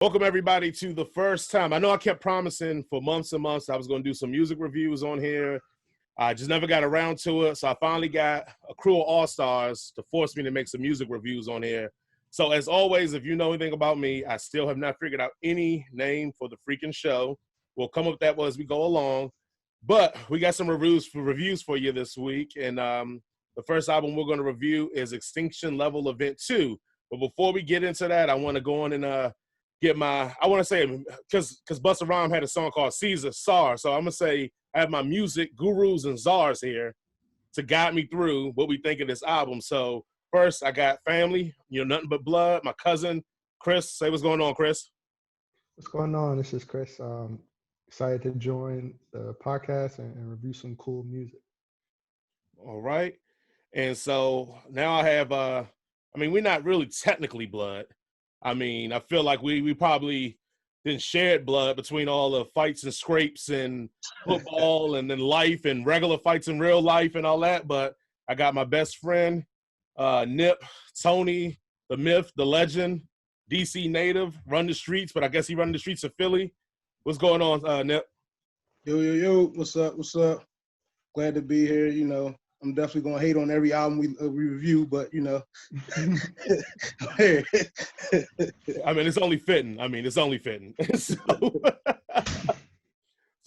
Welcome, everybody, to the first time. I know I kept promising for months and months I was going to do some music reviews on here. I just never got around to it, so I finally got a crew of all-stars to force me to make some music reviews on here. So, as always, if you know anything about me, I still have not figured out any name for the freaking show. We'll come up with that as we go along. But we got some reviews for you this week, and the first album we're going to review is Extinction Level Event 2. But before we get into that, I want to go on and I want to say, because Busta Rhymes had a song called Caesar Czar, so I'm going to say I have my music gurus and czars here to guide me through what we think of this album. So first, I got family, nothing but blood, my cousin, Chris. Say what's going on, Chris. What's going on? This is Chris. Excited to join the podcast and review some cool music. All right. And so now I have, we're not really technically blood. I feel like we probably didn't share blood between all the fights and scrapes and football and then life and regular fights in real life and all that. But I got my best friend, Nip, Tony, the myth, the legend, DC native, run the streets, but I guess he run the streets of Philly. What's going on, Nip? Yo. What's up? Glad to be here. I'm definitely going to hate on every album we review, but, it's only fitting. So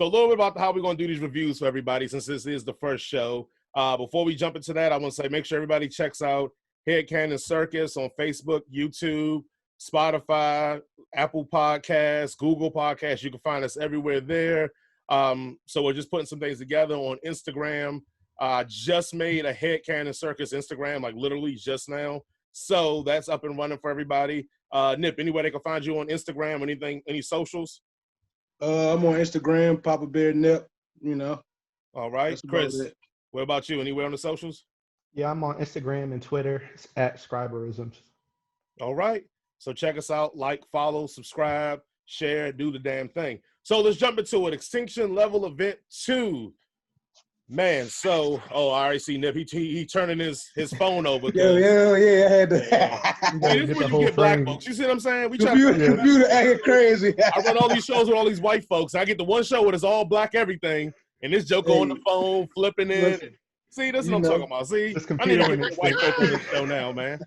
a little bit about how we're going to do these reviews for everybody since this is the first show. Before we jump into that, I want to say make sure everybody checks out Head Cannon Circus on Facebook, YouTube, Spotify, Apple Podcasts, Google Podcasts. You can find us everywhere there. So we're just putting some things together on Instagram. Just made a Head Cannon Circus Instagram, like literally just now. So that's up and running for everybody. Nip, anywhere they can find you on Instagram, anything, any socials? I'm on Instagram, Papa Bear Nip, All right. Chris, what about you? Anywhere on the socials? Yeah, I'm on Instagram and Twitter. It's at Scriberisms. All right. So check us out, like, follow, subscribe, share, do the damn thing. So let's jump into it. Extinction Level Event 2. Man, so I already see Nip. He turning his phone over. Yeah, I had to. This is when you get black folks. You see what I'm saying? We try computer acting crazy. I run all these shows with all these white folks. I get the one show where it's all black everything, and this joke on the phone, flipping it. See, that's what I'm talking about. See, I need to get white folk on this show now, man.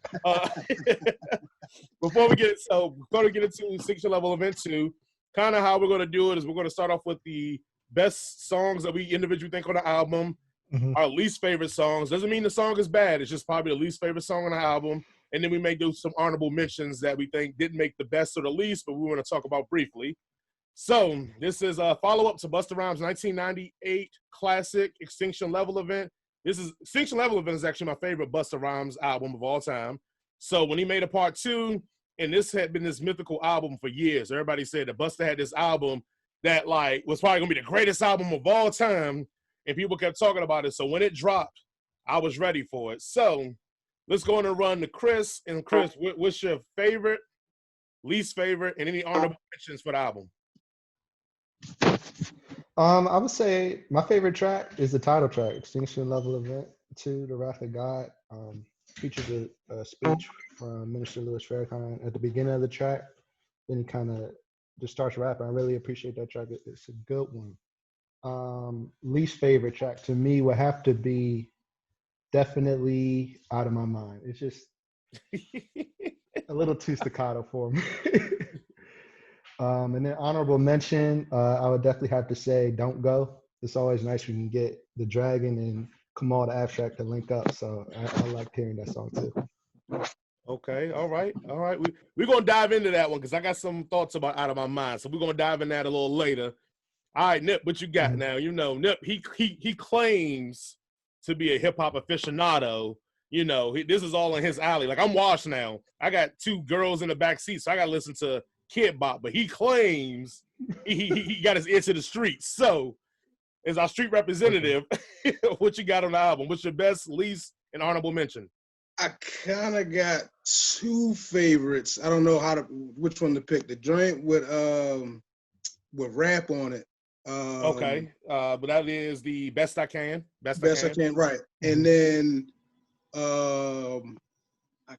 Before we get into Extinction Level Event 2, kind of how we're going to do it is we're going to start off with the best songs that we individually think on the album, our least favorite songs. Doesn't mean the song is bad. It's just probably the least favorite song on the album. And then we may do some honorable mentions that we think didn't make the best or the least, but we want to talk about briefly. So this is a follow-up to Busta Rhymes' 1998 classic Extinction Level Event. Extinction Level Event is actually my favorite Busta Rhymes album of all time. So when he made a part 2, and this had been this mythical album for years, everybody said that Busta had this album that was probably gonna be the greatest album of all time, and people kept talking about it. So when it dropped, I was ready for it. So let's go on and run to Chris. And Chris, what's your favorite, least favorite, and any honorable mentions for the album? I would say my favorite track is the title track, Extinction Level Event 2, The Wrath of God. Features a speech from Minister Louis Farrakhan at the beginning of the track. Then he kind of just starts rapping. I really appreciate that track. It's a good one. Least favorite track to me would have to be definitely Out of My Mind. It's just a little too staccato for me. And then honorable mention, I would definitely have to say Don't Go. It's always nice when you can get the Dragon and Kamal the Abstract to link up. So I like hearing that song too. Okay, all right. We're going to dive into that one because I got some thoughts about Out of My Mind. So we're going to dive in that a little later. All right, Nip, what you got now? Nip, he claims to be a hip-hop aficionado. This is all in his alley. Like, I'm washed now. I got 2 girls in the back seat, so I got to listen to Kid Bop. But he claims he got his ear to the streets. So as our street representative, what you got on the album? What's your best, least, and honorable mention? I kind of got 2 favorites. I don't know which one to pick. The joint with rap on it. Okay, but that is the Best I Can. Best I Can, right. And then I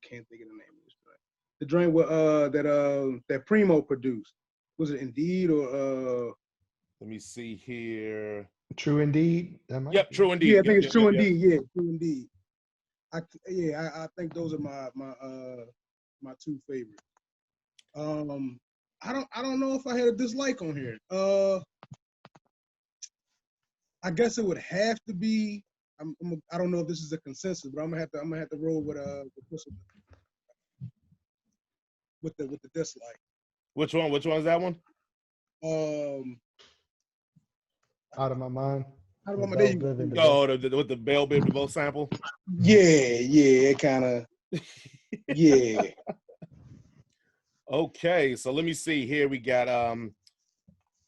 can't think of the name of this joint. the joint with that Primo produced. Was it Indeed or Let me see here. True Indeed. That might Yep, be. True Indeed. Yeah, I think Yep, it's yep, True yep, yep. Indeed. Yeah, True Indeed. I think those are my two favorites. I don't know if I had a dislike on here. I guess it would have to be. I don't know if this is a consensus, but I'm gonna have to roll with the dislike. Which one? Which one is that one? Um, Out of My Mind. how do With I there Bell you go. Biv and DeVoe. With the Bell Biv DeVoe sample. Yeah, it kind of. Yeah. Okay, so let me see. Here we got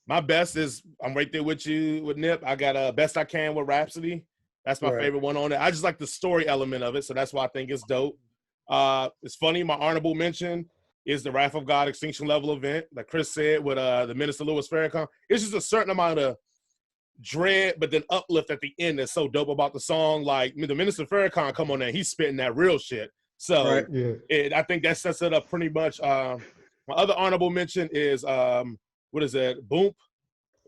my best is I'm right there with you with Nip. I got Best I Can with Rhapsody. That's my Right. favorite one on it. I just like the story element of it, so that's why I think it's dope. It's funny. My honorable mention is the Wrath of God Extinction Level event, like Chris said, with the Minister Louis Farrakhan. It's just a certain amount of dread, but then uplift at the end that's so dope about the song. Like the Minister Farrakhan come on there, he's spitting that real shit. So Right. Yeah. I think that sets it up pretty much. My other honorable mention is what is it? Boomp,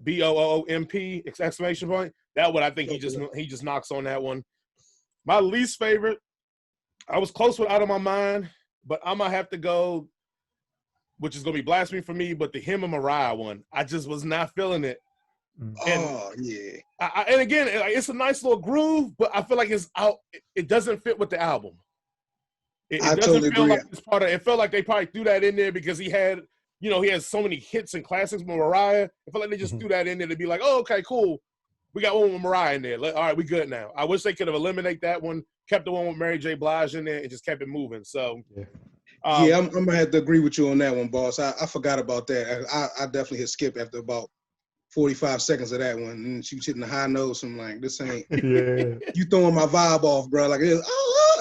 BOOMP exclamation point. That one I think he just knocks on that one. My least favorite, I was close with Out of My Mind, but I'm gonna have to go, which is gonna be blasphemy for me. But the Him and Mariah one, I just was not feeling it. Oh yeah. And again, it's a nice little groove, but I feel like it's out. It doesn't fit with the album. It I doesn't totally feel agree. like it's part of. It felt like they probably threw that in there because he has so many hits and classics with Mariah. I feel like they just threw that in there to be like, oh, okay, cool. We got one with Mariah in there. All right, we good now. I wish they could have eliminated that one, kept the one with Mary J. Blige in there, and just kept it moving. So, I'm gonna have to agree with you on that one, boss. I forgot about that. I definitely hit skip after about 45 seconds of that one, and she was hitting the high notes. I'm like, this ain't. Yeah. You throwing my vibe off, bro. Like,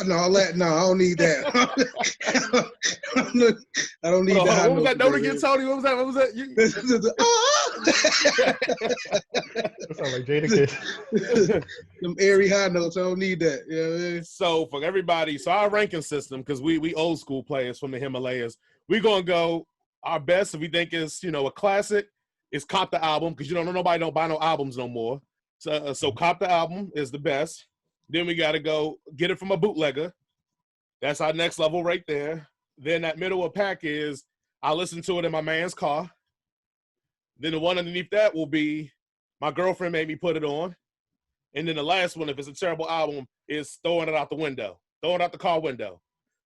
no, I don't need that. I don't need what that. was that note again, Tony? What was that? What was that? That sounds like Jadakiss. Them airy high notes. I don't need that. You know what I mean? So for everybody, our ranking system, because we old school players from the Himalayas, we're gonna go our best if we think is a classic is Cop the Album, because nobody don't buy no albums no more. So Cop the Album is the best. Then we gotta go Get It From a Bootlegger. That's our next level right there. Then that middle of pack is I listen to it in my man's car. Then the one underneath that will be My Girlfriend Made Me Put It On. And then the last one, if it's a terrible album, is Throwing It Out the Window, throwing it out the car window.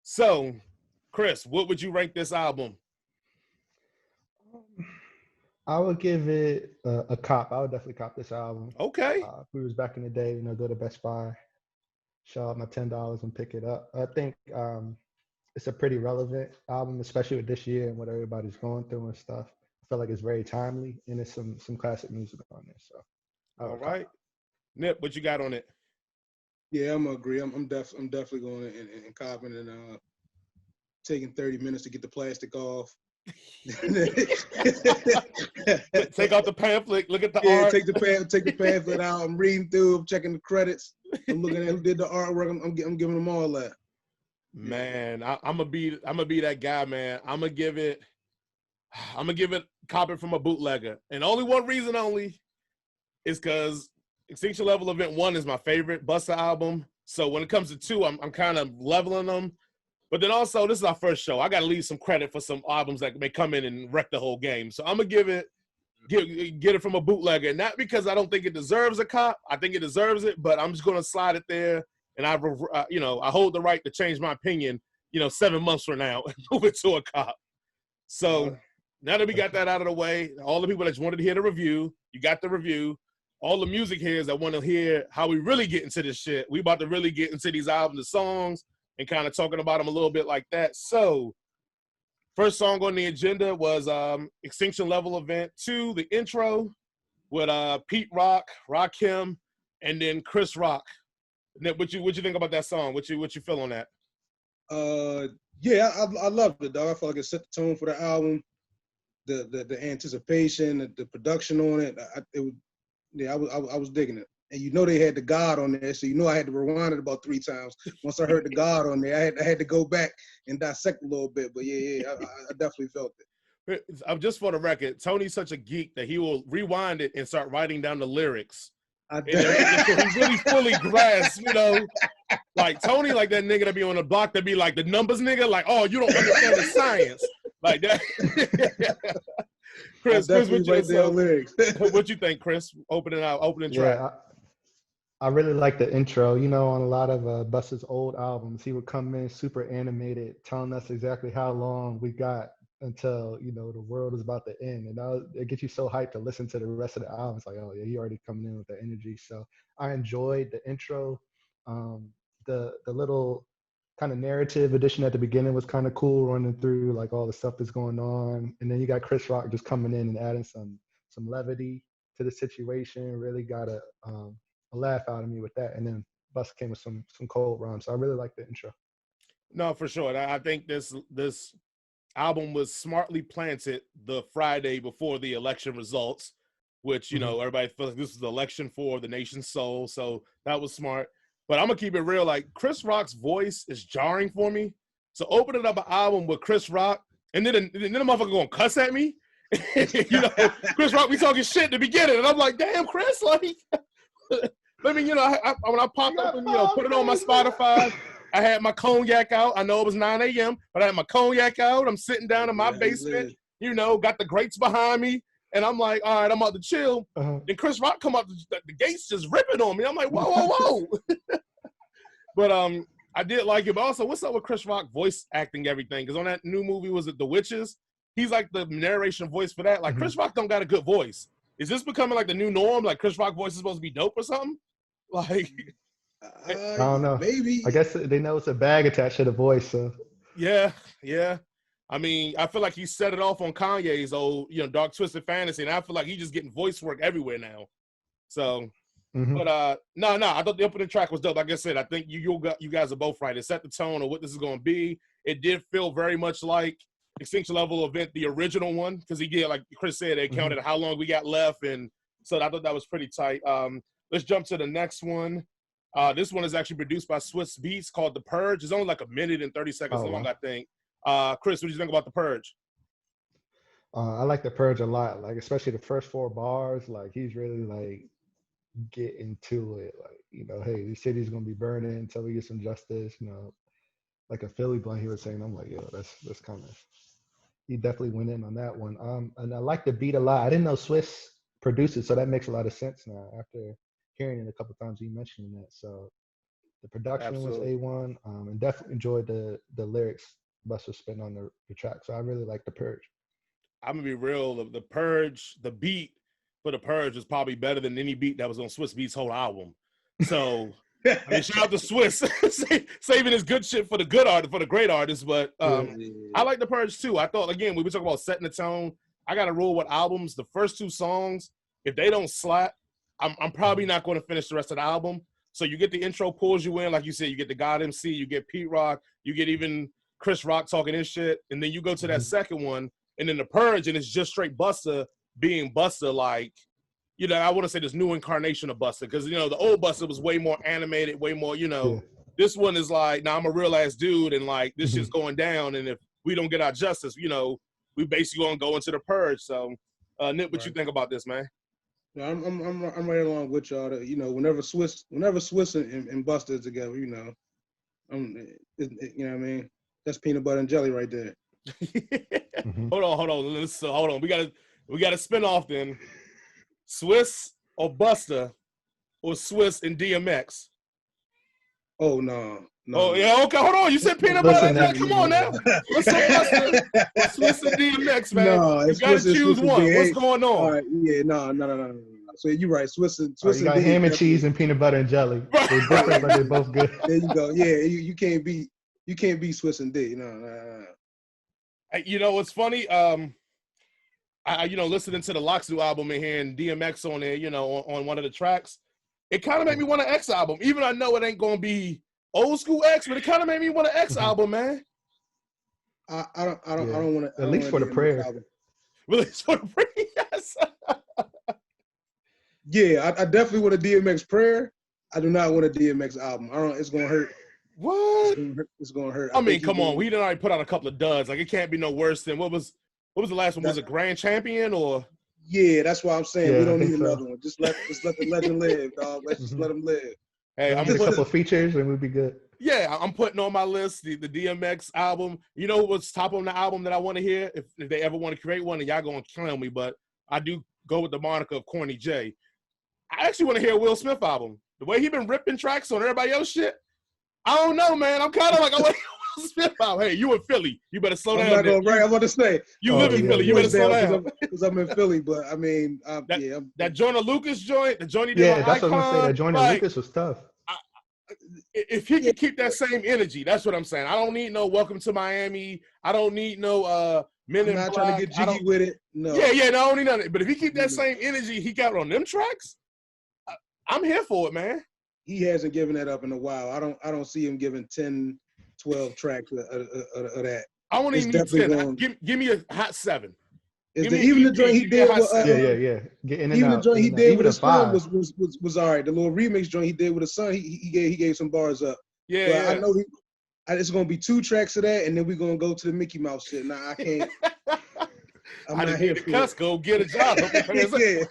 So, Chris, what would you rank this album? I would give it a cop. I would definitely cop this album. Okay. If we was back in the day, go to Best Buy, shell out my $10 and pick it up. I think it's a pretty relevant album, especially with this year and what everybody's going through and stuff. I feel like it's very timely, and there's some classic music on there. So, all right, Nip, what you got on it? Yeah, I'm gonna agree. I'm definitely going and copping and taking 30 minutes to get the plastic off. Take out the pamphlet. Look at the art. Take the pamphlet out. I'm reading through. I'm checking the credits. I'm looking at who did the artwork. I'm giving them all that. Man, I'm gonna be that guy, man. I'm gonna give it Cop It From a Bootlegger, and only one reason is because Extinction Level Event 1 is my favorite Busta album. So when it comes to 2, I'm kind of leveling them. But then also, this is our first show. I got to leave some credit for some albums that may come in and wreck the whole game. So I'm going to Get It From a Bootlegger. Not because I don't think it deserves a cop. I think it deserves it, but I'm just going to slide it there. And I hold the right to change my opinion, 7 months from now and move it to a cop. So now that we got that out of the way, all the people that just wanted to hear the review, you got the review. All the music heads that want to hear how we really get into this shit, we about to really get into these albums and songs and kind of talking about them a little bit like that. So first song on the agenda was Extinction Level Event 2, the intro with Pete Rock, Rakim, and then Chris Rock. What you think about that song? What you feel on that? Yeah, I loved it, dog. I felt like it set the tone for the album. The anticipation, the production on it. I was digging it. and you know they had the God on there, so you know I had to rewind it about 3 times. Once I heard the God on there, I had to go back and dissect a little bit. But I definitely felt it. I'm just for the record, Tony's such a geek that he will rewind it and start writing down the lyrics. So he really fully grasps, like Tony, like that nigga that be on the block that be like the numbers nigga, like, oh, you don't understand the science. Like that. Chris, what you think, Chris? Opening track. I really like the intro. On a lot of Busta's old albums, he would come in super animated, telling us exactly how long we got until the world is about to end, and it gets you so hyped to listen to the rest of the album. It's like, oh yeah, he already coming in with the energy. So I enjoyed the intro. The little kind of narrative addition at the beginning was kind of cool, running through like all the stuff that's going on, and then you got Chris Rock just coming in and adding some levity to the situation. Really got a laugh out of me with that, and then Busta came with some cold rhymes. So I really like the intro. No, for sure. I think this album was smartly planted the Friday before the election results, which everybody feels like this is the election for the nation's soul. So that was smart. But I'm gonna keep it real. Like, Chris Rock's voice is jarring for me. So opening up an album with Chris Rock, and then the motherfucker gonna cuss at me. Chris Rock be talking shit at the beginning, and I'm like, damn, Chris, like, let me, when I popped up and put it on my Spotify, I had my cognac out. I know it was 9 a.m., but I had my cognac out. I'm sitting down in my basement, got the grates behind me. And I'm like, all right, I'm about to chill. And Chris Rock come up, the gates just ripping on me. I'm like, whoa. But I did like it. But also, what's up with Chris Rock voice acting everything? Because on that new movie, was it The Witches? He's like the narration voice for that. Like, Chris Rock don't got a good voice. Is this becoming like the new norm? Like, Chris Rock voice is supposed to be dope or something? Like, I don't know. Maybe. I guess they know it's a bag attached to the voice. So yeah. I mean, I feel like he set it off on Kanye's old, Dark Twisted Fantasy, and I feel like he's just getting voice work everywhere now. So, but no, I thought the opening track was dope. Like I said, I think you guys are both right. It set the tone of what this is going to be. It did feel very much like Extinction Level Event, the original one, because he did, like Chris said, they counted how long we got left, and so I thought that was pretty tight. Let's jump to the next one. This one is actually produced by Swiss Beats, called The Purge. It's only like 1 minute and 30 seconds long, I think. Chris, what do you think about The Purge? I like The Purge a lot, like especially the first 4 bars. Like, he's really like getting to it. Like, hey, the city's gonna be burning until we get some justice. Like a Philly blunt, he was saying. I'm like, yo, that's kind of. He definitely went in on that one. And I like the beat a lot. I didn't know Swiss produced it, so that makes a lot of sense now after hearing it a couple of times. You mentioning that, so the production was A1, and definitely enjoyed the lyrics Busta spent on the track. So I really like The Purge. I'm gonna be real. The Purge, the beat for The Purge is probably better than any beat that was on Swiss Beats' whole album. So I mean, shout out to Swiss saving his good shit for the good art, for the great artists. But I like The Purge too. I thought, again, we were talking about setting the tone. I got a rule with albums. The first 2 songs, if they don't slap, I'm probably not going to finish the rest of the album. So you get the intro, pulls you in, like you said, you get the God MC, you get Pete Rock, you get even Chris Rock talking his shit, and then you go to that second one, and then The Purge, and it's just straight Busta being Busta, like, I want to say this new incarnation of Busta, because, the old Busta was way more animated, way more, This one is like, I'm a real ass dude, and like, this shit's going down, and if we don't get our justice, we basically gonna go into The Purge. So, Nip, what you think about this, man? No, I'm right along with y'all. Whenever Swiss and Busta is together, you know what I mean? That's peanut butter and jelly right there. Hold on. We gotta spin off then. Swiss or Busta, or Swiss and DMX? Oh no. Oh yeah, okay. Hold on. You said peanut butter and jelly. Come on now. What's up, Busta? Swiss and DMX, man. No, you gotta choose one. What's going on? All right, yeah, no. So you're right. Swiss and you got ham and cheese and peanut butter and jelly. They're different, but they're both good. There you go. Yeah, you can't beat Swiss and D. No. What's funny? I listening to the Loxu album in here and DMX on there, on one of the tracks, it kind of made me want an X album. Even I know it ain't gonna be old school X, but it kind of made me want an X album, man. I don't want to. At least for the prayer. Release for the prayer. Yes. Yeah, I definitely want a DMX prayer. I do not want a DMX album. I don't. It's gonna hurt. What? It's gonna hurt. I mean, come on. We done already put out a couple of duds. Like, it can't be no worse than what was the last one? Was it Grand Champion or? Yeah, that's why I'm saying we don't need so. another one. Just let the legend live, dog. Let's just let him live. Hey, I'm a couple of features and we'd be good. Yeah, I'm putting on my list the DMX album. You know what's top on the album that I want to hear? If they ever want to create one, and y'all gonna kill me, but I do go with the moniker of Corny J. I actually want to hear a Will Smith album. The way he been ripping tracks on everybody else shit, I don't know, man. I'm kind of like, I want to hear a Will Smith album. Hey, you in Philly? You better slow down. I'm not gonna right. I'm about to say you live in Philly. You better slow down. Because I'm in Philly, but I mean, that Joyner Lucas joint, the joint he did. Yeah, that's what I'm gonna say. That Joyner Lucas was tough. If he can keep that same energy, that's what I'm saying. I don't need no Welcome to Miami. I don't need no Men in Black. I'm not trying to get jiggy with it. No. Yeah, no, I don't need nothing. But if he keep that same energy he got on them tracks, I'm here for it, man. He hasn't given that up in a while. I don't see him giving 10, 12 tracks of that. I won't even need 10. Give me a hot 7. Even the joint he did with even the joint he did with his son was all right. The little remix joint he did with his son, he gave some bars up. Yeah, I know it's gonna be 2 tracks of that, and then we're gonna go to the Mickey Mouse shit. Nah, I can't. I'm not here for it. Go get a job. Yeah.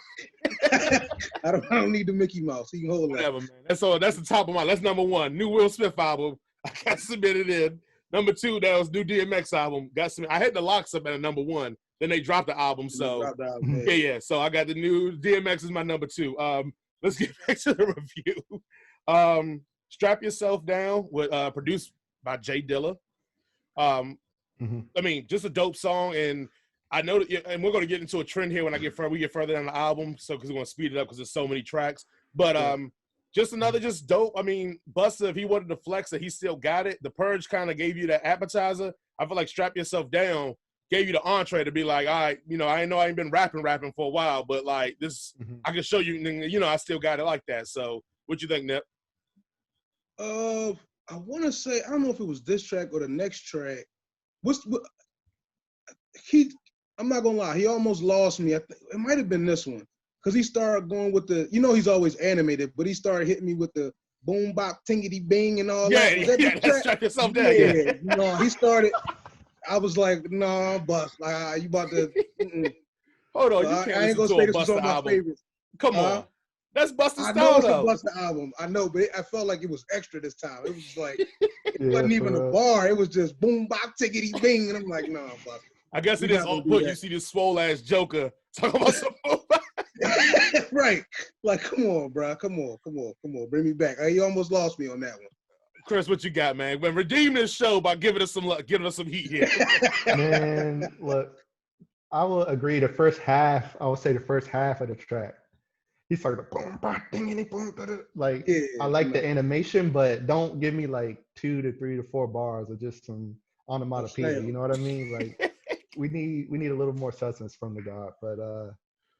I don't need the Mickey Mouse. He can hold whatever, man. That's the top of my. That's number 1. New Will Smith album. I got submitted in. Number 2, that was new DMX album. I had the locks up at a number 1. Then they dropped the album, so yeah. So I got the new DMX is my number 2. Let's get back to the review. Strap Yourself Down, with produced by Jay Dilla. I mean, just a dope song, and I know that, and we're going to get into a trend here when we get further down the album, so because we're going to speed it up because there's so many tracks. But just another just dope. I mean, Busta, if he wanted to flex it, he still got it. The Purge kind of gave you that appetizer. I feel like Strap Yourself Down gave you the entree to be like, all right, I know I ain't been rapping for a while, but like this, I can show you, I still got it like that. So what you think, Nip? I want to say, I don't know if it was this track or the next track. I'm not gonna lie, he almost lost me. It might have been this one, because he started going with the, he's always animated, but he started hitting me with the boom bop tingity bing and all that. Was that that's Strap Yourself Down. Yeah. He started. I was like, nah, Bust. Like, you about to? Hold on, you can't I ain't gonna say this was on my favorites. Come on, that's Busta's style. I know it's a Busta album. I know, but I felt like it was extra this time. It was like it wasn't even a bar. It was just boom bop tickety bing, and I'm like, nah, Busta. I guess it is on put. You see this swole ass Joker talking about some. Right, like, come on, bro, come on, bring me back. You almost lost me on that one. Chris, what you got, man? When redeem this show by giving us some heat here. Man, look, I will agree. The first half of the track, he started boom, boom, ding, boom, like I like the animation, but don't give me like 2 to 3 to 4 bars of just some onomatopoeia. You know what I mean? Like we need a little more substance from the God. But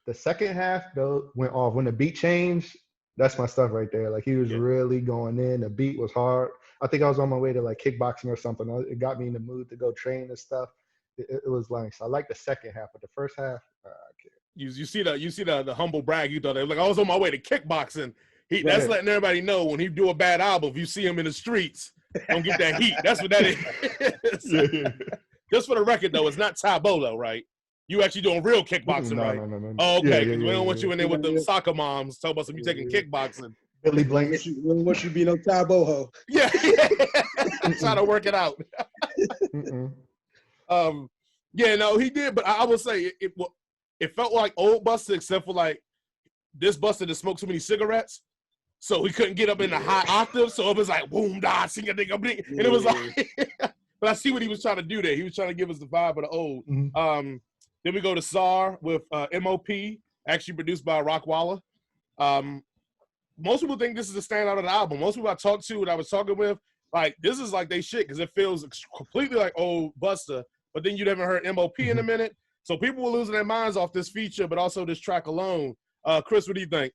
the second half though went off when the beat changed. That's my stuff right there. Like he was really going in. The beat was hard. I think I was on my way to like kickboxing or something. It got me in the mood to go train and stuff. It was nice. I like the second half, but the first half, I can't. You see the humble brag. You thought it was like I was on my way to kickboxing. That's letting everybody know when he do a bad album. If you see him in the streets, don't get that heat. That's what that is. Just for the record though, it's not Tabolo, right? You actually doing real kickboxing, right? No. Oh, okay, because we don't want you in there with the soccer moms talking about some you taking kickboxing. Billy Blanks. We don't want you to be no Ty Boho. Yeah. Trying to work it out. Yeah, no, he did, but I would say it felt like old Busta, except for like this Busta that smoked too many cigarettes, so he couldn't get up in the high octave. So it was like boom da sing a ding a bling, and it was like. But I see what he was trying to do there. He was trying to give us the vibe of the old. Then we go to SAR with MOP, actually produced by Rockwalla. Most people think this is a standout of the album. Most people I talked to and I was talking with, like, this is like they shit because it feels completely like old Busta, but then you never heard MOP in a minute. So people were losing their minds off this feature, but also this track alone. Chris, what do you think?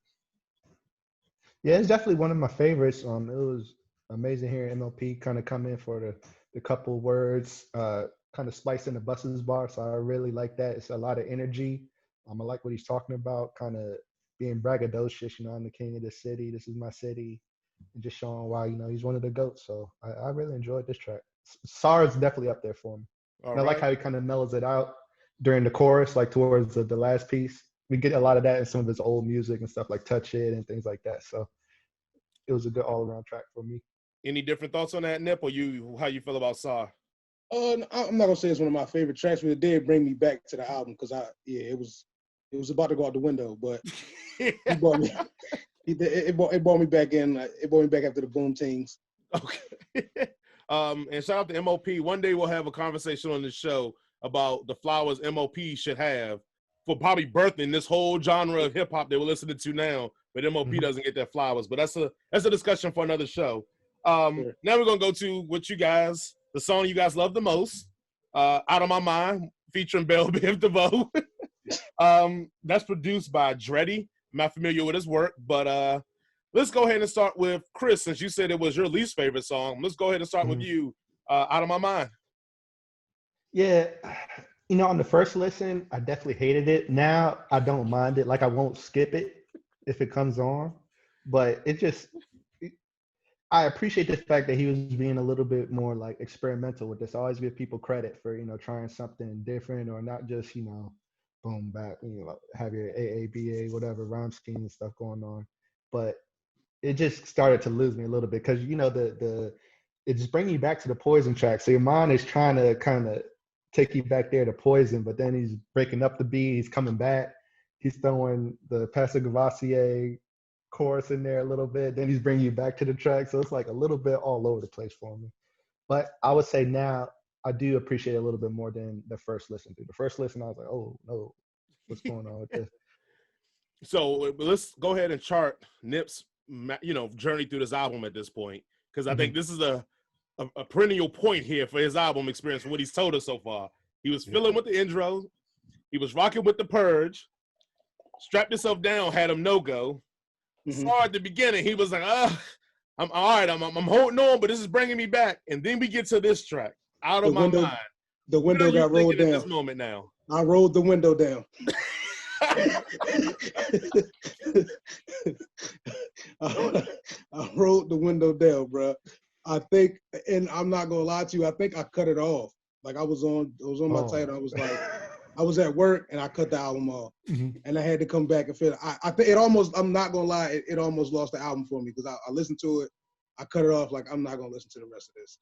Yeah, it's definitely one of my favorites. It was amazing hearing MLP kind of come in for the couple words, kind of spice in the Busta's bar. So I really like that. It's a lot of energy. I like what he's talking about, kind of being braggadocious. You know, I'm the king of the city. This is my city, and just showing why he's one of the goats. So I really enjoyed this track. SAR is definitely up there for me. And I like how he kind of mellows it out during the chorus, like towards the last piece. We get a lot of that in some of his old music and stuff like Touch It and things like that. So it was a good all around track for me. Any different thoughts on that, Nip, or how you feel about SAR? I'm not gonna say it's one of my favorite tracks, but it did bring me back to the album because it was about to go out the window, but it brought me me back in. It brought me back after the Boom Tings. Okay. And shout out to MOP. One day we'll have a conversation on this show about the flowers MOP should have for probably birthing this whole genre of hip hop that we're listening to now, but MOP doesn't get their flowers. But that's a discussion for another show. Sure. Now we're gonna go to the song you guys love the most, Out of My Mind, featuring Bell Biv DeVoe. That's produced by Dreddy. I'm not familiar with his work, but let's go ahead and start with Chris, since you said it was your least favorite song. Let's go ahead and start with you, Out of My Mind. Yeah, on the first listen, I definitely hated it. Now I don't mind it. Like, I won't skip it if it comes on, but I appreciate the fact that he was being a little bit more like experimental with this. I always give people credit for, trying something different, or not just, boom, back, have your AABA, whatever, rhyme scheme and stuff going on. But it just started to lose me a little bit because, it's bringing you back to the Poison track. So your mind is trying to kind of take you back there to Poison, but then he's breaking up the beat. He's coming back. He's throwing the Pastor Gavassier chorus in there a little bit. Then he's bringing you back to the track. So it's like a little bit all over the place for me. But I would say now I do appreciate it a little bit more than the first listen to. The first listen, I was like, oh, no, what's going on with this? So let's go ahead and chart Nip's, journey through this album at this point, because I think this is a perennial point here for his album experience, from what he's told us so far. He was filling with the intro. He was rocking with the Purge. Strapped himself down, had him no-go. Saw at the beginning, he was like, I'm all right, I'm holding on, but this is bringing me back. And then we get to this track, Out of My Mind. The window got rolled down. At this moment now? I rolled the window down. I rolled the window down, bro. I think, and I'm not gonna lie to you, I think I cut it off. Like I was on my title. I was like, I was at work and I cut the album off, and I had to come back and feel. I think it almost. I'm not gonna lie, it almost lost the album for me because I listened to it, I cut it off. Like I'm not gonna listen to the rest of this.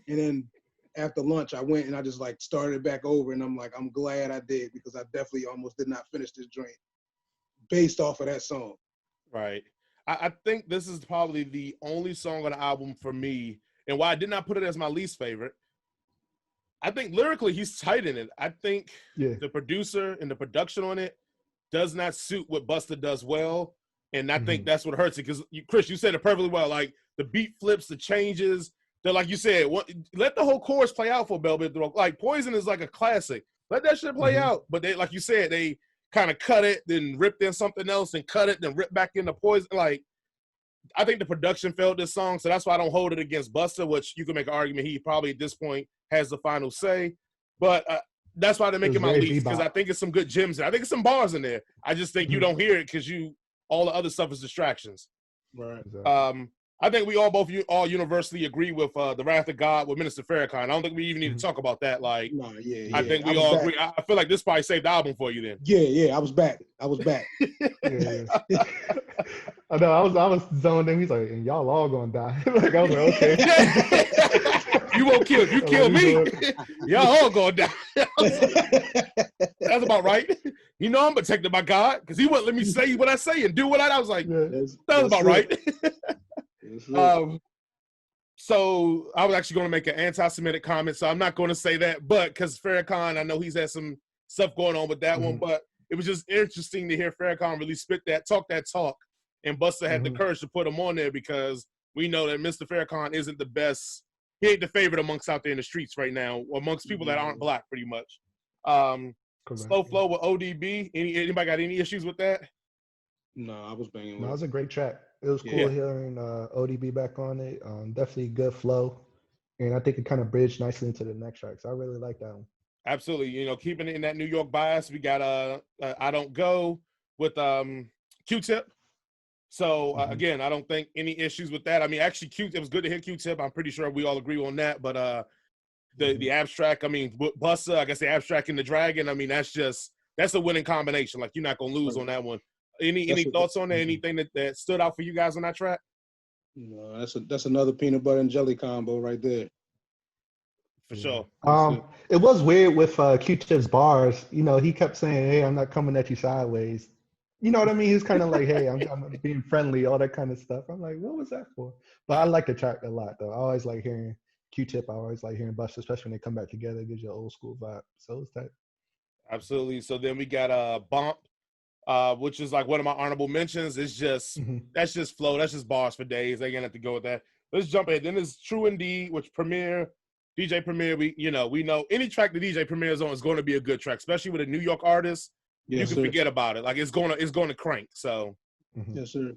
And then after lunch, I went and I just like started it back over, and I'm like, I'm glad I did because I definitely almost did not finish this joint based off of that song. Right. I think this is probably the only song on the album for me, and why I did not put it as my least favorite. I think lyrically he's tight in it. I think the producer and the production on it does not suit what Busta does well, and I think that's what hurts it. Because Chris, you said it perfectly well. Like the beat flips, the changes. They're like you said. Let the whole chorus play out for Bell Biv DeVoe. Like Poison is like a classic. Let that shit play out. But they, like you said, they kind of cut it, then ripped in something else, and cut it, then rip back into Poison. Like, I think the production failed this song, so that's why I don't hold it against Busta, which you can make an argument he probably at this point has the final say. But that's why they're making my least, because I think it's some good gems there. I think it's some bars in there. I just think you don't hear it because all the other stuff is distractions. Right. I think we all universally agree with the Wrath of God with Minister Farrakhan. I don't think we even need to talk about that. Like, I think we all agree. I feel like this probably saved the album for you then. Yeah, I was back. I know, I was zoned in. He's like, and y'all all gonna die. Like, I was like, okay. You won't kill. You kill me. Y'all all gonna die. That's about right. I'm protected by God because he wouldn't let me say what I say and do what I was like. That's about right. So I was actually going to make an anti-Semitic comment, so I'm not going to say that, but because Farrakhan, I know he's had some stuff going on with that one, but it was just interesting to hear Farrakhan really talk that talk, and Busta had the courage to put him on there because we know that Mr. Farrakhan isn't the best. He ain't the favorite amongst out there in the streets right now, amongst people that aren't black, pretty much. Slow Flow with ODB. Anybody got any issues with that? No, I was banging with it. It was a great track. It was cool hearing ODB back on it. Definitely good flow. And I think it kind of bridged nicely into the next track. So I really like that one. Absolutely. Keeping it in that New York bias, we got I Don't Go with Q-Tip. So again, I don't think any issues with that. I mean, actually, it was good to hear Q-Tip. I'm pretty sure we all agree on that. But the abstract, I mean, Busta, I guess the abstract and the dragon. I mean, that's a winning combination. Like, you're not gonna lose on that one. Any thoughts on that? Anything that stood out for you guys on that track? No, that's another peanut butter and jelly combo right there. For sure. It was weird with Q-Tip's bars. You know, he kept saying, "Hey, I'm not coming at you sideways." You know what I mean? He's kind of like, "Hey, I'm being friendly," all that kind of stuff. I'm like, what was that for? But I like the track a lot, though. I always like hearing Q-Tip. I always like hearing Busta, especially when they come back together. It gives you an old school vibe. So it's that. Absolutely. So then we got Bump, which is like one of my honorable mentions. It's just that's just flow. That's just bars for days. They're gonna have to go with that. Let's jump ahead. Then there's True Indeed, which DJ Premier. We know any track the DJ Premier's on is going to be a good track, especially with a New York artist. Yes, you can forget about it. Like, it's going to crank. So yes, sir.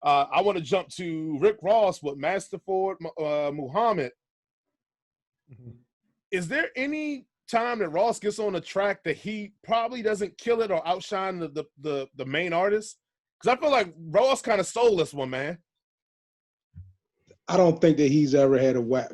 I want to jump to Rick Ross with Master Ford Muhammad. Is there any time that Ross gets on a track that he probably doesn't kill it or outshine the main artist? Because I feel like Ross kind of stole this one, man. I don't think that he's ever had a whack.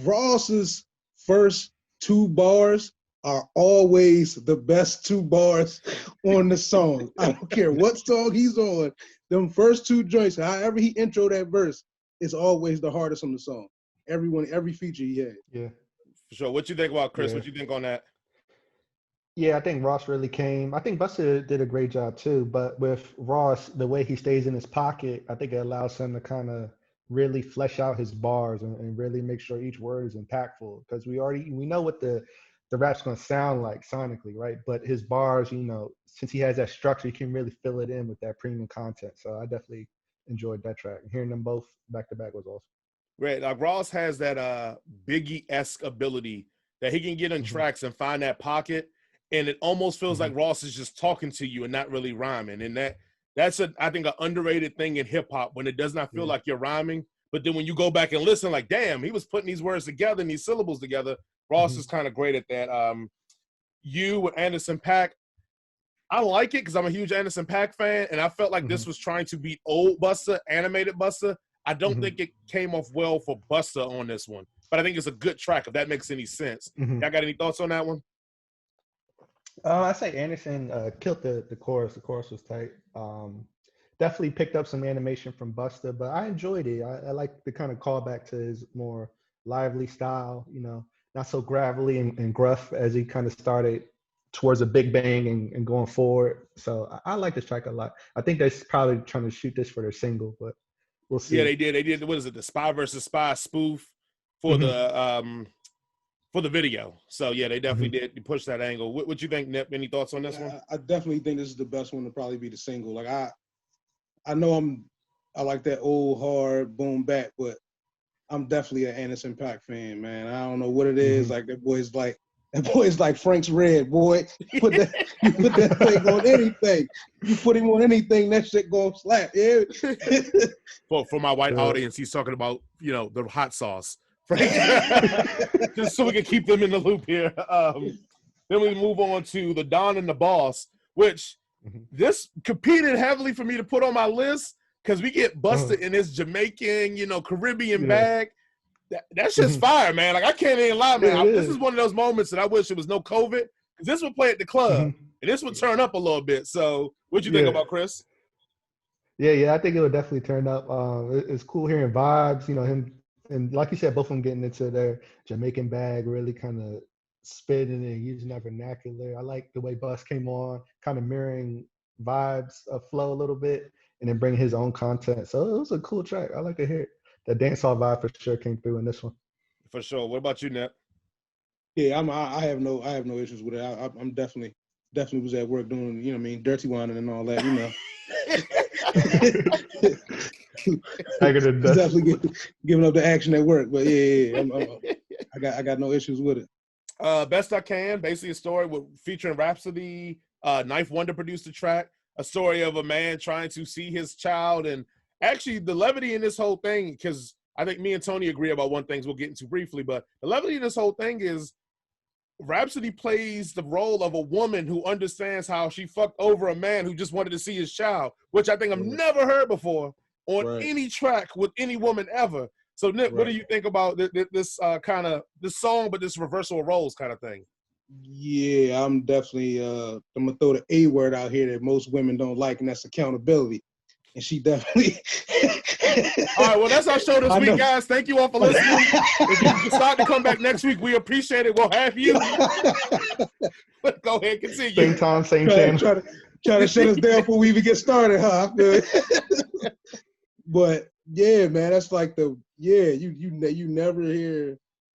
Ross's first 2 bars are always the best 2 bars on the song. I don't care what song he's on. Them first 2 joints, however he intro that verse, is always the hardest on the song. Every feature he had. Yeah. For sure. What you think about Chris? What you think on that? Yeah, I think Ross really came. I think Busta did a great job too, but with Ross, the way he stays in his pocket, I think it allows him to kind of really flesh out his bars and really make sure each word is impactful, because we know what the rap's going to sound like sonically, right? But his bars, since he has that structure, you can really fill it in with that premium content. So I definitely enjoyed that track. Hearing them both back to back was awesome. Right. Like, Ross has that Biggie-esque ability that he can get in tracks and find that pocket, and it almost feels like Ross is just talking to you and not really rhyming. And that's I think, an underrated thing in hip hop, when it does not feel like you're rhyming. But then when you go back and listen, like, damn, he was putting these words together and these syllables together. Ross is kind of great at that. You with Anderson .Paak, I like it because I'm a huge Anderson .Paak fan, and I felt like this was trying to beat old Busta, animated Busta. I don't think it came off well for Busta on this one, but I think it's a good track, if that makes any sense. Y'all got any thoughts on that one? I say Anderson killed the chorus. The chorus was tight. Definitely picked up some animation from Busta, but I enjoyed it. I like the kind of callback to his more lively style, not so gravelly and gruff as he kind of started towards a big bang and going forward. So I like this track a lot. I think they're probably trying to shoot this for their single, but we'll see. Yeah, they did. What is it? The Spy versus Spy spoof for the video. So yeah, they definitely did push that angle. What you think, Nip? Any thoughts on this one? I definitely think this is the best one to probably be the single. Like, I know I like that old hard boom bap, but I'm definitely an Anderson .Paak fan, man. I don't know what it is. Like, that boy's like Frank's Red, boy. You put that thing on anything. You put him on anything, that shit gonna slap. Yeah. For my white audience, he's talking about the hot sauce. Just so we can keep them in the loop here. Then we move on to the Don and the Boss, which this competed heavily for me to put on my list, because we get Busta in his Jamaican, Caribbean bag. That's just fire, man. Like, I can't even lie, man. This is one of those moments that I wish it was no COVID, because this would play at the club, and this would turn up a little bit. So what'd you think about, Chris? Yeah, I think it would definitely turn up. It's cool hearing vibes, him, and like you said, both of them getting into their Jamaican bag, really kind of spitting and using that vernacular. I like the way Bus came on, kind of mirroring vibes of Flow a little bit, and then bring his own content. So it was a cool track. I like to hear it. The dancehall vibe for sure came through in this one. For sure. What about you, Nip? Yeah, I have no issues with it. I'm definitely was at work doing, dirty whining and all that, Definitely giving up the action at work, but yeah, I got no issues with it. Best I Can, basically a story featuring Rhapsody. Knife Wonder produced the track. A story of a man trying to see his child, and actually the levity in this whole thing, because I think me and Tony agree about one thing we'll get into briefly, but the levity in this whole thing is Rhapsody plays the role of a woman who understands how she fucked over a man who just wanted to see his child, which I think I've never heard before on any track with any woman ever. So, Nick, what do you think about this kind of this song, but this reversal of roles kind of thing? Yeah, I'm definitely I'm gonna throw the A word out here that most women don't like, and that's accountability. And she definitely. All right, well, that's our show this week, guys. Thank you all for listening. If you decide to come back next week, we appreciate it. We'll have you. Go ahead, continue. Same time, same channel. Try to shut us down before we even get started, huh? But yeah, man, that's like you never hear.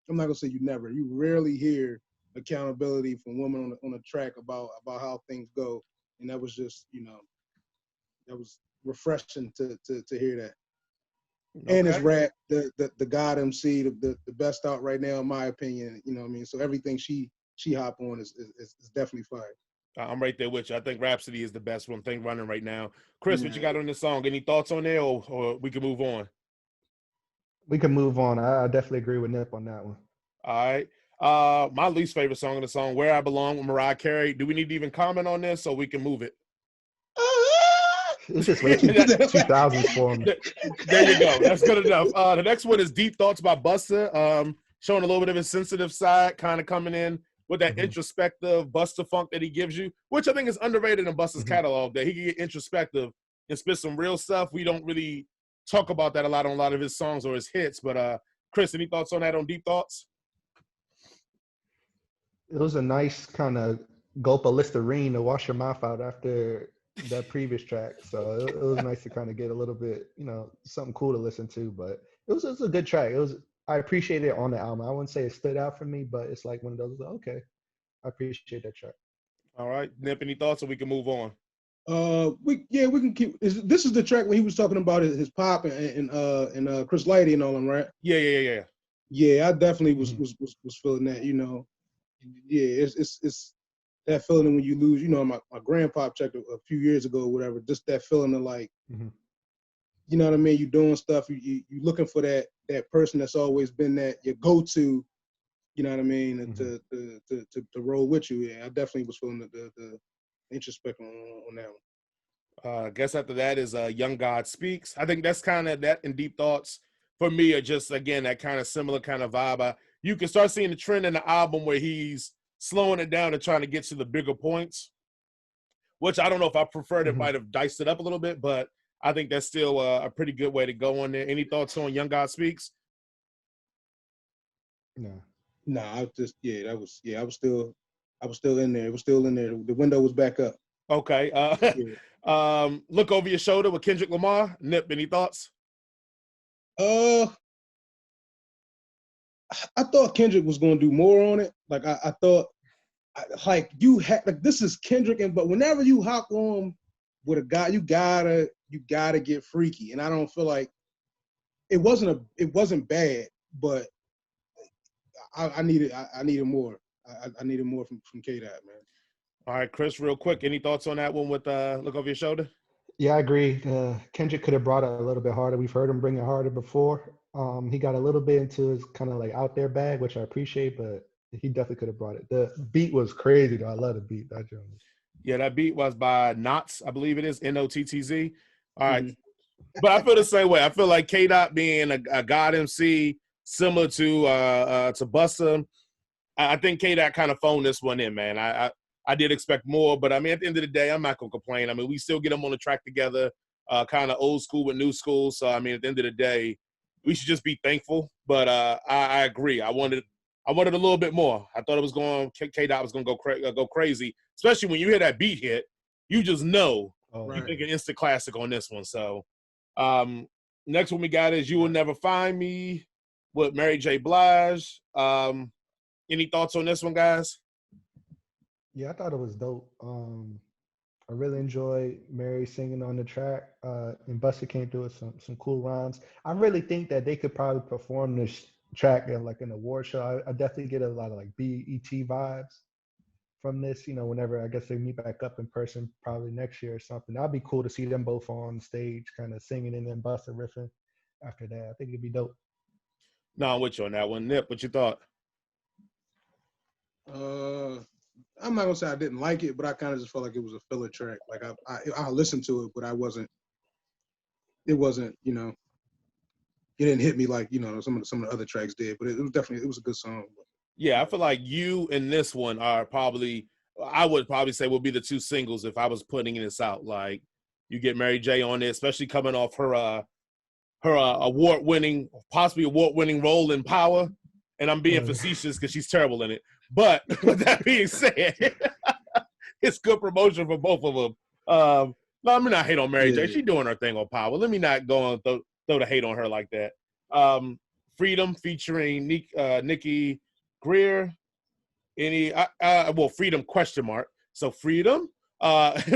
I'm not gonna say you never. You rarely hear accountability from women on a track about how things go, and that was just that was refreshing to hear that. Okay. And it's rap, the God MC, the best out right now in my opinion. You know what I mean? So everything she hop on is definitely fire. I'm right there with you. I think Rhapsody is the best one thing running right now. Chris, what you got on this song? Any thoughts on there, or we can move on? We can move on. I definitely agree with Nip on that one. All right. My least favorite song of the song, Where I Belong with Mariah Carey. Do we need to even comment on this, so we can move it? It's just way 2000s for me. There you go. That's good enough. The next one is Deep Thoughts by Busta, showing a little bit of his sensitive side, kind of coming in with that introspective Busta funk that he gives you, which I think is underrated in Busta's catalog, that he can get introspective and spit some real stuff. We don't really talk about that a lot on a lot of his songs or his hits. But Chris, any thoughts on that, on Deep Thoughts? It was a nice kind of gulp of Listerine to wash your mouth out after that previous track. So it was nice to kind of get a little bit, something cool to listen to. But it was a good track. I appreciate it on the album. I wouldn't say it stood out for me, but it's like one of those, okay, I appreciate that track. All right. Nip, any thoughts, or we can move on? We can keep. This is the track where he was talking about his pop and Chris Lighty and all them, right? Yeah. Yeah, I definitely was feeling that. Yeah, it's that feeling when you lose. My grandpa checked a few years ago, or whatever. Just that feeling of like, you know what I mean? You doing stuff. You looking for that person that's always been that your go-to. You know what I mean? To roll with you. Yeah, I definitely was feeling the introspection on that one. I guess after that is Young God Speaks. I think that's kind of that, and Deep Thoughts for me are just, again, that kind of similar kind of vibe. You can start seeing the trend in the album where he's slowing it down and trying to get to the bigger points, which I don't know if I preferred. It might have diced it up a little bit, but I think that's still a pretty good way to go on there. Any thoughts on Young God Speaks? No. I was still in there. It was still in there. The window was back up. Okay. Look Over Your Shoulder with Kendrick Lamar. Nip, any thoughts? I thought Kendrick was going to do more on it. Like I thought, this is Kendrick, but whenever you hop on with a guy, you gotta get freaky. And I don't feel like it wasn't bad, but I needed more. I needed more from K-Dot, man. All right, Chris, real quick, any thoughts on that one with Look Over Your Shoulder? Yeah, I agree. Kendrick could have brought it a little bit harder. We've heard him bring it harder before. He got a little bit into his kind of like out there bag, which I appreciate, but he definitely could have brought it. The beat was crazy, though. I love the beat. Yeah, that beat was by Knottz, I believe it is, Nottz. All right. But I feel the same way. I feel like K-Dot being a God MC similar to Busta, I think K-Dot kind of phoned this one in, man. I did expect more, but I mean, at the end of the day, I'm not going to complain. I mean, we still get them on the track together, kind of old school with new school. So, I mean, at the end of the day, we should just be thankful. But I agree. I wanted a little bit more. I thought it was K-Dot was going to go crazy, especially when you hear that beat hit. You just know you think an instant classic on this one. So, next one we got is You Will Never Find Me with Mary J. Blige. Any thoughts on this one, guys? Yeah, I thought it was dope. I really enjoyed Mary singing on the track, and Busta came through with some cool rhymes. I really think that they could probably perform this track in like an award show. I definitely get a lot of like BET vibes from this. Whenever I guess they meet back up in person, probably next year or something. That'd be cool to see them both on stage, kind of singing and then Busta riffing after that. I think it'd be dope. No, I'm with you on that one. Nip, what you thought? I'm not gonna say I didn't like it, but I kind of just felt like it was a filler track. Like I listened to it, but it wasn't, it didn't hit me like, some of the other tracks did. But it was definitely, it was a good song. Yeah, I feel like you and this one are probably, I would probably say will be the two singles if I was putting this out. Like you get Mary J on there, especially coming off her award-winning, possibly award-winning role in Power. And I'm being facetious because she's terrible in it. But with that being said, it's good promotion for both of them. No, I'm not hate on Mary J. She's doing her thing on Power. Let me not go and throw the hate on her like that. Freedom featuring Nikki Greer. Freedom ? So Freedom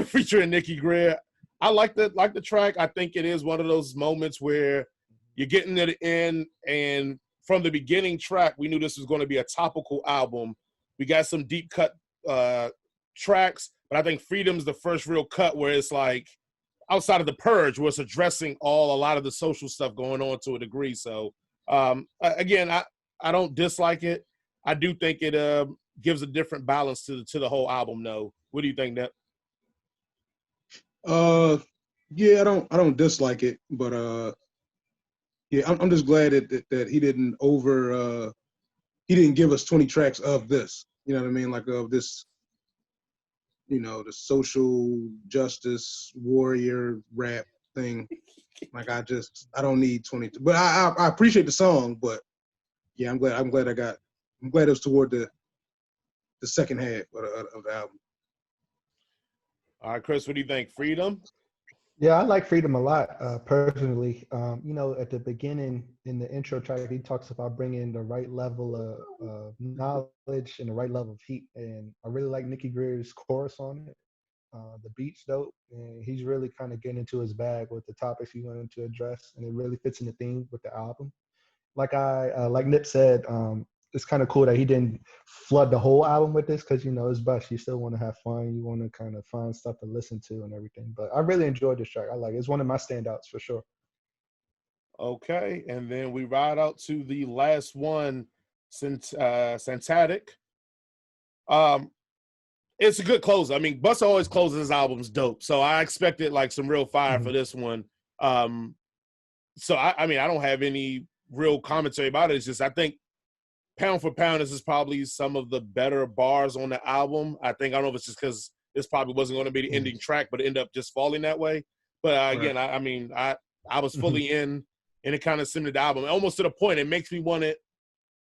featuring Nikki Greer. I like the track. I think it is one of those moments where you're getting to the end, and from the beginning track, we knew this was going to be a topical album. We got some deep cut tracks, but I think Freedom's the first real cut where it's like outside of the Purge, where it's addressing a lot of the social stuff going on to a degree. So again, I don't dislike it. I do think it gives a different balance to the whole album. No, what do you think, Nep? Yeah, I don't dislike it, but yeah, I'm just glad that he didn't he didn't give us 20 tracks of this. You know what I mean? Like of this, the social justice warrior rap thing. Like I don't need 20. But I appreciate the song, but yeah, I'm glad it was toward the second half of the album. All right, Chris, what do you think? Freedom? Yeah, I like Freedom a lot, personally. At the beginning in the intro track, he talks about bringing the right level of knowledge and the right level of heat. And I really like Nikki Greer's chorus on it. The beat's dope, and he's really kind of getting into his bag with the topics he wanted to address, and it really fits in the theme with the album. Like Nip said, it's kind of cool that he didn't flood the whole album with this because it's best. You still want to have fun. You want to kind of find stuff to listen to and everything. But I really enjoyed this track. I like it. It's one of my standouts for sure. Okay, and then we ride out to the last one, Santatic. It's a good closer. I mean, Busta always closes his albums dope, so I expected like some real fire for this one. So I mean, I don't have any real commentary about it. It's just I think pound for pound, this is probably some of the better bars on the album. I don't know if it's just because this probably wasn't going to be the ending track, but it ended up just falling that way. But again, I mean, I was fully in, and it kind of cemented the album almost to the point it makes me want it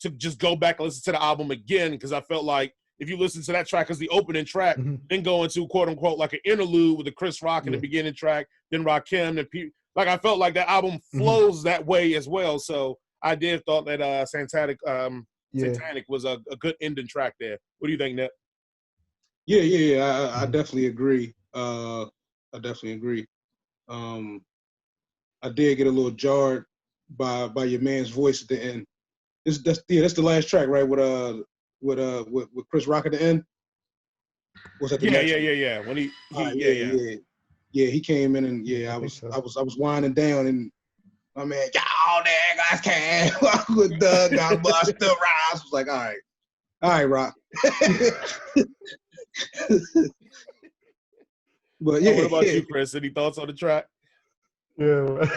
to just go back and listen to the album again because I felt like if you listen to that track as the opening track, then go into quote unquote like an interlude with the Chris Rock in the beginning track, then Rakim and like I felt like that album flows that way as well. So I did thought that Satanic was a good ending track there. What do you think, Ned? Yeah. I definitely agree. I did get a little jarred by your man's voice at the end. That's the last track, right? With Chris Rock at the end. Was that the next one? Yeah. When yeah, he came in and I was winding down and my man, y'all there guys can with Doug got busted around. I was like, all right, Rock. But yeah. What about you, Chris? Any thoughts on the track? Yeah.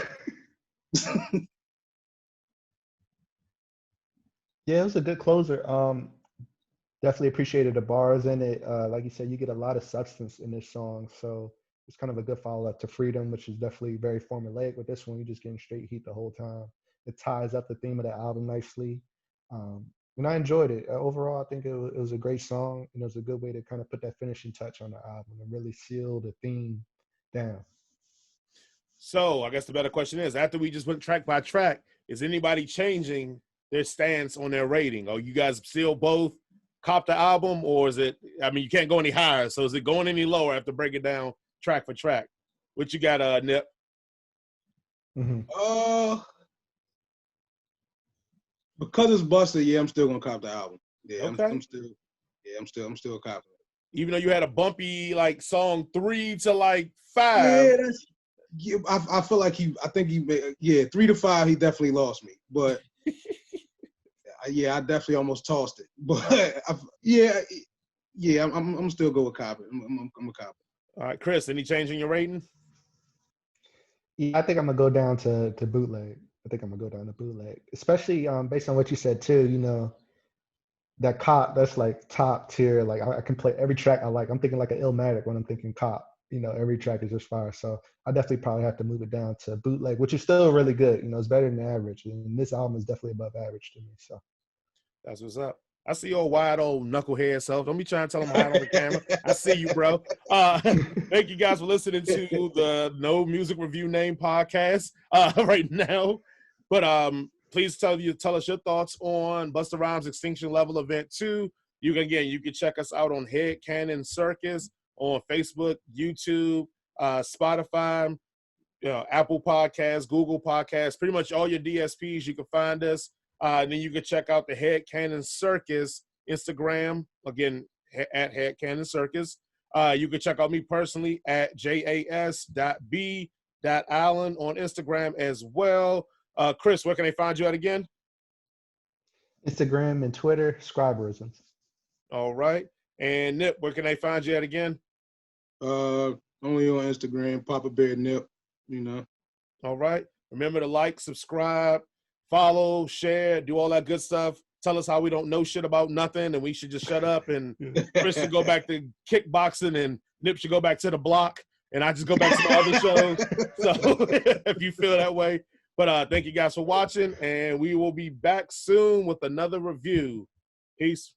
Yeah, it was a good closer. Definitely appreciated the bars in it. Like you said, you get a lot of substance in this song. So it's kind of a good follow-up to Freedom, which is definitely very formulaic. With this one, you're just getting straight heat the whole time. It ties up the theme of the album nicely. And I enjoyed it. Overall, I think it was a great song. And it was a good way to kind of put that finishing touch on the album and really seal the theme down. So I guess the better question is, after we just went track by track, is anybody changing their stance on their rating? Are you guys still both cop the album, or is it, I mean, you can't go any higher, so is it going any lower after breaking down track for track? What you got, Nip? Because it's busted, yeah, I'm still gonna cop the album. Yeah, okay. I'm still copping it. Even though you had a bumpy like song 3 to like 5. Yeah, I feel like 3 to 5, he definitely lost me. But I definitely almost tossed it. But I'm still go with copy. I'm a copy. All right, Chris, any change in your rating? Yeah, I think I'm gonna go down to bootleg. I think I'm gonna go down to bootleg, especially based on what you said too. You know, that cop, that's like top tier. Like I can play every track I like. I'm thinking like an Illmatic when I'm thinking cop. You know, every track is just fire. So I definitely probably have to move it down to bootleg, which is still really good. You know, it's better than average. And this album is definitely above average to me. So that's what's up. I see your wide old knucklehead self. Don't be trying to tell him hide on the camera. I see you, bro. Thank you guys for listening to the No Music Review Name podcast right now. But please tell us your thoughts on Busta Rhymes Extinction Level Event 2. You can check us out on Head Cannon Circus on Facebook, YouTube, Spotify, Apple Podcasts, Google Podcasts, pretty much all your DSPs. You can find us. And then you can check out the Head Cannon Circus Instagram, again, at Head Cannon Circus. You can check out me personally at jas.b.allen on Instagram as well. Chris, where can they find you at again? Instagram and Twitter, Scriberisms. All right. And Nip, where can they find you at again? Only on Instagram, Papa Bear Nip, you know. All right. Remember to like, subscribe, follow, share, do all that good stuff. Tell us how we don't know shit about nothing and we should just shut up. And Chris should go back to kickboxing and Nip should go back to the block. And I just go back to the other shows. So if you feel that way. But thank you guys for watching. And we will be back soon with another review. Peace.